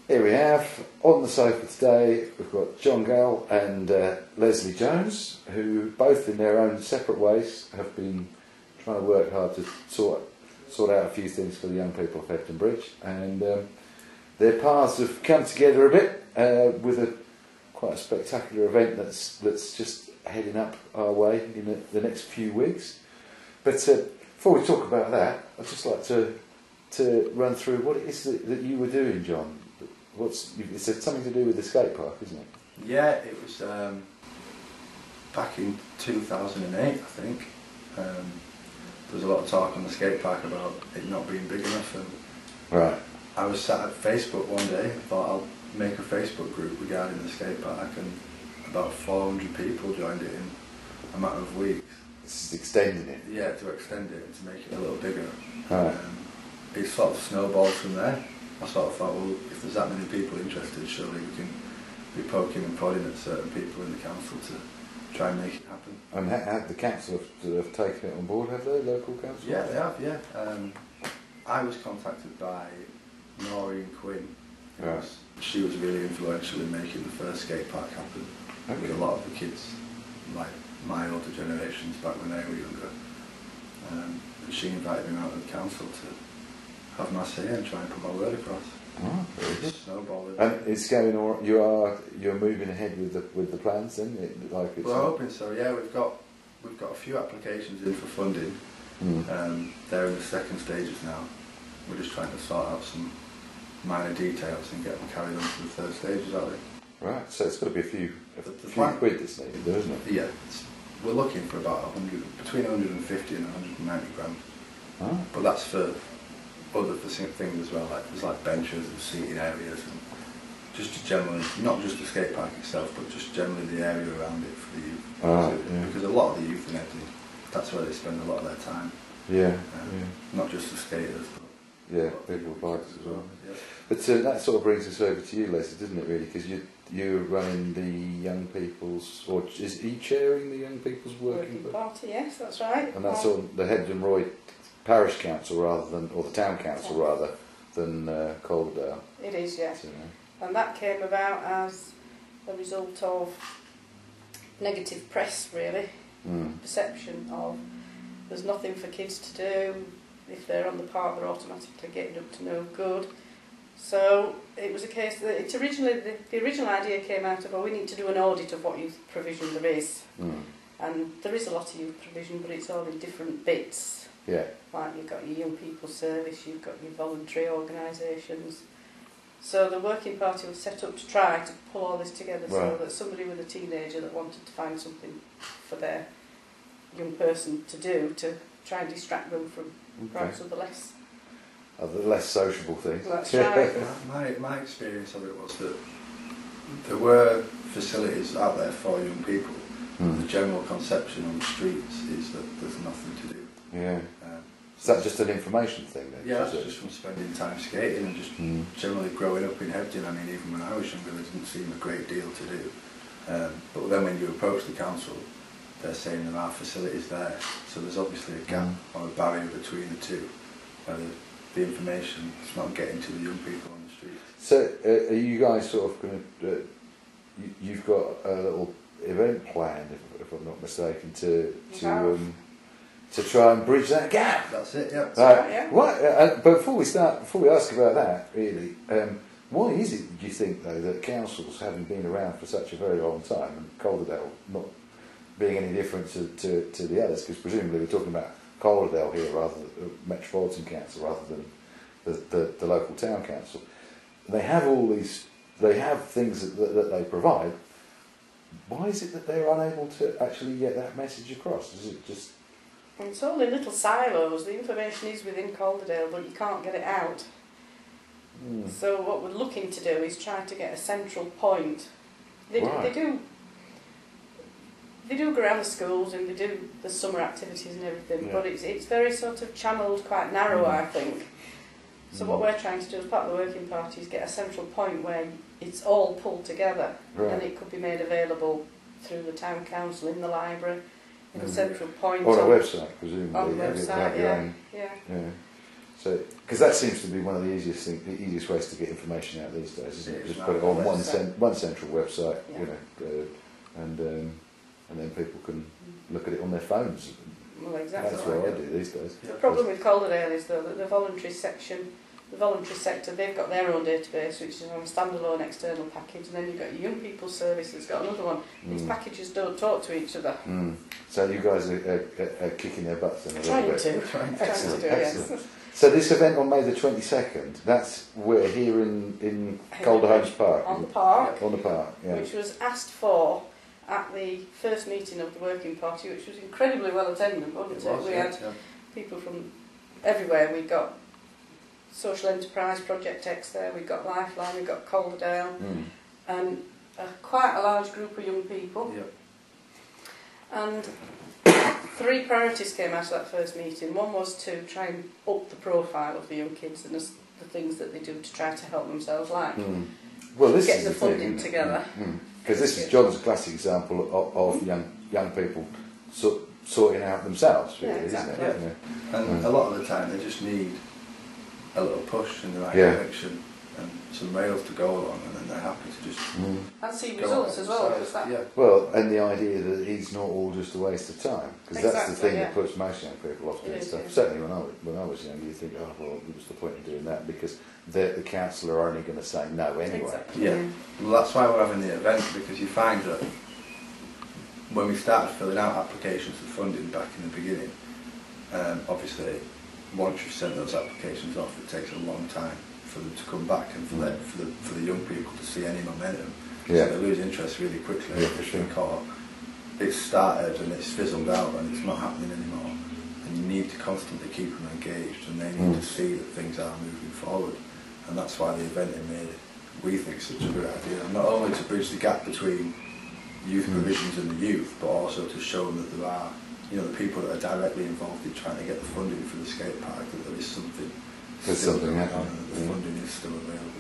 Here we have, on the sofa today, we've got John Gale and Lesley Jones, who both in their own separate ways have been trying to work hard to sort out a few things for the young people of Hebden Bridge, and their paths have come together a bit with quite a spectacular event that's just heading up our way in the next few weeks. But before we talk about that, I'd just like to run through what it is that you were doing, John. It's something to do with the skate park, isn't it? Yeah, it was back in 2008, I think. There was a lot of talk on the skate park about it not being big enough, and right. I was sat at Facebook one day and thought I'll make a Facebook group regarding the skate park, and about 400 people joined it in a matter of weeks. It's extending it? Yeah, to extend it and to make it a little bigger. Right. It sort of snowballed from there. I sort of thought, well, if there's that many people interested, surely we can be poking and prodding at certain people in the council to try and make it happen. And have the council have taken it on board, have they, local council? Yeah, they have, yeah. I was contacted by Noreen Quinn. Right. She was really influential in making the first skate park happen. Okay. With a lot of the kids, like my older generations back when they were younger. And she invited me out to the council to have my say and try and put my word across. Oh, very good. Snowballing. And it's going all. You're moving ahead with the plans then. We're hoping so. Yeah, we've got a few applications in for funding. They're in the second stages now. We're just trying to sort out some minor details and get them carried on to the third stages, aren't we? Right. So it's got to be a few quid that's needed, there, isn't it? Yeah. We're looking for about between 150 and 190 grand. Oh. But that's for other things as well, like there's like benches and seating areas, and just generally, not just the skate park itself, but just generally the area around it for the youth. Because a lot of the youth in Hebden, that's where they spend a lot of their time. Yeah. Not just the skaters, but people with bikes as well. Yeah. But that sort of brings us over to you, Lesley, doesn't it? Really, because you're running the young people's, or is he chairing the young people's working party? Yes, that's right. And that's on the Hebden Roy Parish Council rather than, or the Town Council rather than Calder. It is, yes. And that came about as a result of negative press, really. Perception of there's nothing for kids to do. If they're on the park, they're automatically getting up to no good. So it was a case that the original idea came out of, well, we need to do an audit of what youth provision there is. And there is a lot of youth provision, but it's all in different bits. Yeah. Like you've got your young people service, you've got your voluntary organisations. So the working party was set up to try to pull all this together so that somebody with a teenager that wanted to find something for their young person to do, to try and distract them from perhaps the less sociable things. That's right. My experience of it was that there were facilities out there for young people. The general conception on the streets is that there's nothing to do. Yeah. Is that just an information thing then? Yeah, that's just from spending time skating and just generally growing up in Hebden. I mean, even when I was younger, there didn't seem a great deal to do. But then when you approach the council, they're saying there are facilities there. So there's obviously a gap or a barrier between the two, where the information is not getting to the young people on the streets. So are you guys sort of going to... you've got a little event planned, if I'm not mistaken, to try and bridge that gap. That's it, yeah. But before we ask about that, really, why is it, do you think, though, that councils, having been around for such a very long time, and Calderdale not being any different to the others, because presumably we're talking about Calderdale here rather than Metropolitan Council rather than the local town council, they have things that they provide. Why is it that they're unable to actually get that message across? Is it just... It's all in little silos. The information is within Calderdale, but you can't get it out. So what we're looking to do is try to get a central point. They do go around the schools and they do the summer activities and everything, but it's very sort of channelled, quite narrow, I think. So what we're trying to do as part of the working party is get a central point where it's all pulled together, and it could be made available through the town council, in the library, in a central point. On a website, presumably. On the website, yeah. So, because that seems to be one of the easiest ways to get information out these days, isn't it? Just put it on one central website, Yeah. you know, and then people can look at it on their phones. Well, exactly. That's what I do these days. The problem with Calder is though that the voluntary sector, they've got their own database, which is on a standalone external package, and then you've got your young people's service that's got another one. These packages don't talk to each other. So you guys are kicking their butts in a little Trying bit. to. Excellent, do, excellent. yes. So this event on May the 22nd, that's we're here in Calder Homes Park. On the park. On the park, yeah. Which was asked for at the first meeting of the working party, which was incredibly well attended, wasn't it? We had people from everywhere. We got Social Enterprise, Project X there, we got Lifeline, we got Calder, and quite a large group of young people. Yep. And 3 priorities came out of that first meeting. One was to try and up the profile of the young kids and the things that they do to try to help themselves, like well, this get is the funding thing, together. Because this is John's classic example of young people sorting out themselves, really, exactly. isn't it? Yeah. And a lot of the time they just need a little push in the right direction and some rails to go along, and then they're happy to just And see results as well. Well, and the idea that it's not all just a waste of time, because that's the thing that puts most young people off doing stuff. Certainly when I was young, you think, oh well, what's the point of doing that? Because the council are only going to say no anyway. Exactly. Yeah. Well, that's why we're having the event, because you find that when we started filling out applications for funding back in the beginning, obviously once you've sent those applications off, it takes a long time for them to come back and for the young people to see any momentum. Yeah. So they lose interest really quickly. Yeah, for sure. Because it's started and it's fizzled out and it's not happening anymore. And you need to constantly keep them engaged, and they need to see that things are moving forward. And that's why the event in May, we think, such a good idea. And not only to bridge the gap between youth provisions and the youth, but also to show them that there are, the people that are directly involved in trying to get the funding for the skate park, that there is something. There's something going on, happening. and the funding is still available.